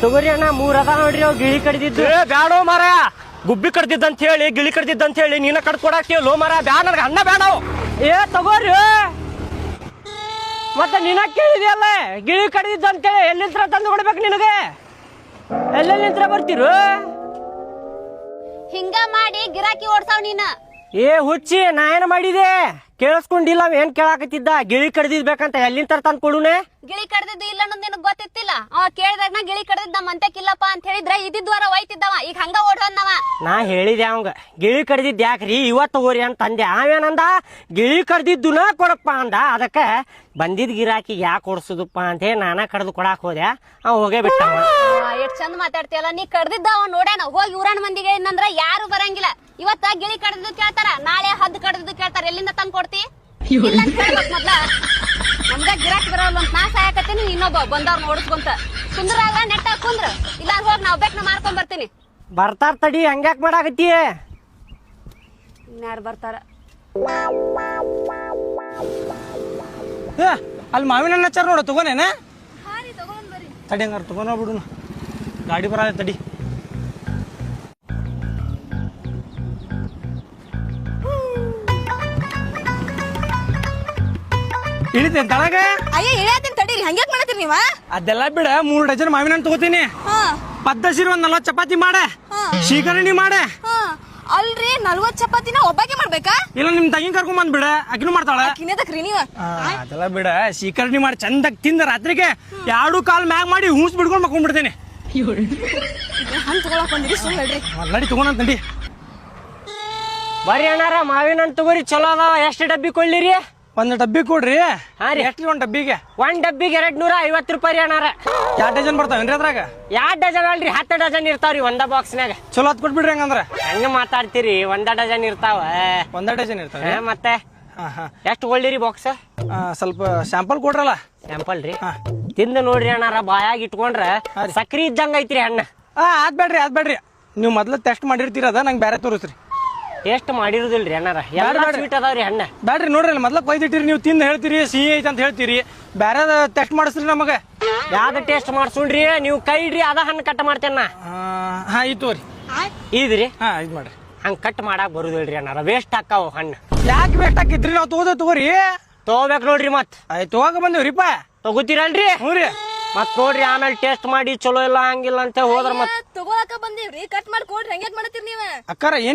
ತಗೋರಿ ಅಣ್ಣ 3 ಅದ ನೋಡ್ರಿ ಅವ್ ಗಿಳಿ ಕಡ್ದಿದ್ದು. ಬ್ಯಾಡೋ ಮರ, ಗುಬ್ಬಿ ಕಡ್ದಿದ್ದಂತ ಹೇಳಿ ಗಿಳಿ ಕಡ್ದಿದ್ದಂತ ಹೇಳಿ ನೀನ ಕಡ್ ಕೊಡಾಕ್ತಿಯಲ್ಲೋ ಮರ. ಬ್ಯಾಡ, ನನಗೆ ಅಣ್ಣ ಬ್ಯಾಡ. ತಗೋರಿ ಮತ್ತೆ ನಿನ್ನ ಕೇಳಿದೆಯಲ್ಲ ಗಿಳಿ ಕಡ್ದಿದ್ದಂತೇಳಿ. ಎಲ್ಲಿಂತ್ರ ತಂದು ಕೊಡ್ಬೇಕು ನಿನಗೆ? ಎಲ್ಲೆಲ್ಲಿಂತ್ರ ಬರ್ತೀರು? ಹಿಂಗ ಮಾಡಿ ಗಿರಾಕಿ ಓಡ್ಸಾವ್ ನೀನ. ಹುಚ್ಚಿ, ನಾ ಏನ್ ಮಾಡಿದೆ ಕೇಳಿಸ್ಕೊಂಡಿಲ್ಲ? ಏನ್ ಕೇಳಾಕತ್ತಿದ್ದ? ಗಿಳಿ ಕಡ್ದಿದ್ಬೇಕಂತ ಎಲ್ಲಿಂತರ ತಂದ್ ಕೊಡುನೆ? ಗಿಳಿ ಕಡ್ದಿದ್ದು ಇಲ್ಲ ಅನ್ನೋದು ನಿನಗ್ ಗೊತ್ತಿತ್ತಿಲ್ಲ. ಅವ ಕೇಳಿದಾಗ ನಾ ಗಿಳಿ ಕಡ್ದಿದ್ದ ನಮ್ಮ ಅಂತ್ಯಕ್ಕಿಲ್ಲಪ್ಪ ಅಂತ ಹೇಳಿದ್ರ ಇದ್ದಿದ್ವಾರ ಒಯ್ತಿದ್ದವ. ಈಗ ಹಂಗ ಓಡ್ವನ್ನವ. ನಾ ಹೇಳಿದೆ ಅವಂಗ ಗಿಳಿ ಕಡ್ದಿದ್ ಯಾಕ್ರಿ ಇವತ್ತು ತಗೋರಿ ಅಂತ ಅಂದೆ. ಅವೇನಂದ ಗಿಳಿ ಕಡ್ದಿದ್ದುನ ಕೊಡಪ್ಪ ಅಂದ. ಅದಕ್ಕ ಬಂದಿದ್ ಗಿರಾಕಿ ಯಾಕೆ ಕೊಡ್ಸುದಪ್ಪ ಅಂತ ಹೇಳಿ ನಾನ ಕಡ್ದು ಕೊಡಾಕ್ ಹೋದೆ. ಅವ ಹೋಗೇ ಬಿಟ್ಟವ. ಎಷ್ಟ್ ಚಂದ ಮಾತಾಡ್ತಿಯಲ್ಲ. ನೀ ಕಡ್ದಿದ್ದ ಅವ ನೋಡ್ಯಾನ. ಹೋಗಿ ಊರಣ ಮಂದಿಗೆ ಏನಂದ್ರ ಯಾರು ಬರಂಗಿಲ್ಲ. ಇವತ್ತ ಗಿಳಿ ಕಡ್ದಿದ್ದು ಕೇಳ್ತಾರ, ನಾಳೆ ಹದ್ದು ಕಡ್ದಿದ್ದು ಕೇಳ್ತಾರ. ಎಲ್ಲಿಂದ ತಂದ್ ಕೊಡ್ತಿ? ಇಲ್ಲ ಅಂತ ಹೇಳ್ಬೇಕು ಮೊದ್ಲ. ನಮ್ಗ ಗಿರಾಕಿ ಬರೋಲ್ಲ ಅಂತ ನಾ ಸಾಯಕತ್ತೀನಿ. ಇನ್ನೊಬ್ಬ ಬಂದವ್ರನ್ನ ಓಡಿಸ್ಕೊಂತ ಕುಂದ್ರಾಗ ನೆಟ್ಟ ಕುಂದ್ರ. ಇಲ್ಲ ಹೋಗಿ ನಾವ್ ಬೇಕನ ಮಾರ್ಕೊಂಡ್ ಬರ್ತೀನಿ. ಬರ್ತಾರ ತಡಿ, ಹಂಗ್ಯಾಕ್ ಮಾಡಾಕತ್ತಿ? ಇನ್ಯಾರು ಬರ್ತಾರ? ಅಲ್ಲಿ ಮಾವಿನ ಹಣ್ಣು ಹಚ್ಚಾರ ನೋಡ, ತಗೋನೇನ? ತಡಿ ಹಂಗಾರ ತಗೋನ ಬಿಡು. ಗಾಡಿ ಬರ ತಡಿ. ಇಳಿತೇನೆ ತಳಗ. ಅಯ್ಯ ಇಳಿಯತ್ತೀನಿ ತಡೀರಿ. ಹಂಗ್ಯಾಕ್ ಮಾಡತ್ತೀರಿ ನೀವ? ಅದೆಲ್ಲ ಬಿಡ, 3 ಡಜನ್ ಮಾವಿನ ಹಣ್ಣು ತಗೋತೀನಿ. ಪದ್ದಸಿರು 40 ಚಪಾತಿ ಮಾಡೆ, ಶೀಕರಣಿ ಮಾಡೆ. ಅಲ್ರಿ 40 ಚಪಾತಿನ ಒಬ್ಬಾಕೆ ಮಾಡ್ಬೇಕಾ? ಇಲ್ಲ ನಿಮ್ ತಂಗಿ ಕರ್ಕೊಂಡ್ ಬಂದ್ ಬಿಡ, ಆಕಿನೂ ಮಾಡ್ತಾಳ. ಕಿನ್ನದಕ್ರಿ ನೀವ? ಅದೆಲ್ಲ ಬಿಡ, ಶೀಕರಣಿ ಮಾಡಿ ಚಂದಾಗ ತಿಂದ ರಾತ್ರಿಗೆ 2 ಕಾಲ್ ಮ್ಯಾಗ್ ಮಾಡಿ ಹೂಸ್ ಬಿಡ್ಕೊಂಡ್ ಮಕ್ಕೊಂಡ್ಬಿಡ್ತೇನೆ. ಹಣ್ಣು ತಗೊಳಕ್ ಬಂದಿರಿ, ಸುಳ್ಳು ಹೇಳ್ರಿ. ನಡಿ ತಗೋಣ ನಡಿ. ಬರ್ರಿ ಅಣ್ಣಾರ, ಮಾವಿನ ಹಣ್ಣು ತಗೋರಿ, ಚಲೋ ಅದಾವ. ಎಷ್ಟು ಡಬ್ಬಿ ಕೊಳ್ಳಿರಿ? 1 ಡಬ್ಬಿ ಕೊಡ್ರಿ. ಹಾ ರೀ. ಎಷ್ಟ್ರಿ 1 ಡಬ್ಬಿಗೆ? 1 ಡಬ್ಬಿಗೆ 250 ರೂಪಾಯಿ ರೀ ಅಣ್ಣಾರ. 2 ಡಜನ್ ಬರ್ತಾವೇನ್ರಿ ಅದ್ರಾಗ? 2 ಡಜನ್ ಅಲ್ರಿ, 10 ಡಜನ್ ಇರ್ತಾವ್ರಿ ಒಂದ ಬಾಕ್ಸ್ನಾಗ. ಚಲೋ ಹತ್ ಕೊಟ್ಬಿಡ್ರಿ ಹಂಗಂದ್ರ. ಹಂಗ ಮಾತಾಡ್ತೀರಿ? 1 ಡಜನ್ ಇರ್ತಾವ. 1 ಡಜನ್ ಇರ್ತಾವೆ ಮತ್ತೆ ಎಷ್ಟು ಕೊಳ್ಳಿರಿ ಬಾಕ್ಸ್? ಸ್ವಲ್ಪ ಸ್ಯಾಂಪಲ್ ಕೊಡ್ರಲ್ಲ. ಸ್ಯಾಂಪಲ್ ರೀ? ತಿಂದು ನೋಡ್ರಿ ಅಣ್ಣಾರ, ಬಾಯಾಗ ಇಟ್ಕೊಂಡ್ರ ಸಕ್ರಿ ಇದ್ದಂಗ ಐತ್ರಿ ಹಣ್ಣ. ಅದ್ ಬೇಡ್ರಿ. ನೀವು ಮೊದ್ಲು ಟೆಸ್ಟ್ ಮಾಡಿರ್ತೀರ, ಅದ ನಂಗೆ ಬೇರೆ ತೋರಿಸ್ರಿ. ಟೇಸ್ಟ್ ಮಾಡಿರುದಿಲ್ರಿ ಅಣ್ಣಾರ, ಎಲ್ಲ ಸ್ವೀಟ್ ಅದಾವ್ರಿ ಹಣ್ಣ. ಬ್ಯಾಡ್ರಿ, ನೋಡ್ರಿ ಮೊದ್ಲ ಕೊಯ್ದಿಟ್ಟಿರಿ. ನೀವು ತಿಂದು ಹೇಳ್ತೀರಿ ಸಿಹಿ ಐತೆ ಅಂತ ಹೇಳ್ತೀರಿ. ಬೇರೆ ಟೆಸ್ಟ್ ಮಾಡಿಸ್ರಿ ನಮಗೆ. ಯಾವ್ದು ಟೇಸ್ಟ್ ಮಾಡ್ಸುಣ್ರಿ? ನೀವು ಕೈ ಇಡ್ರಿ, ಅದ ಹಣ್ಣು ಕಟ್ ಮಾಡ್ತೇನ. ಈ ತೋರಿ ಇದ್ರಿ. ಇದು ಮಾಡ್ರಿ. ಹಂಗ ಕಟ್ ಮಾಡಾಕ್ ಬರುದಿಲ್ರಿ ಅಣ್ಣಾರ, ವೇಸ್ಟ್ ಹಾಕಾವ ಹಣ್ಣು. ಯಾಕೆ ವೇಸ್ಟ್ ಹಾಕಿದ್ರಿ? ನಾವು ತಗೋರಿ. ತಗೋಬೇಕ್ ನೋಡ್ರಿ. ಮತ್ ತಗೋಗ ಬಂದೇವ್ರಿಪ್ಪ. ತಗೋತೀರಲ್ರಿ? ಹ್ಞೂ ರೀ. ಮತ್ ನೋಡ್ರಿ, ಆಮೇಲೆ ಟೇಸ್ಟ್ ಮಾಡಿ ಚಲೋ ಇಲ್ಲ ಹಂಗಿಲ್ಲ ಅಂತ ಹೋದ್ರ ಮತ್ ತಗೊಳಕ ಬಂದೇವ್ರಿ. ಕಟ್ ಮಾಡಿ ಕೊಡ್ರಿ. ಹಂಗ್ಯಾಕ್ ಮಾಡತ್ತೀರಿ ನೀವ? ಅಕ್ಕಾರ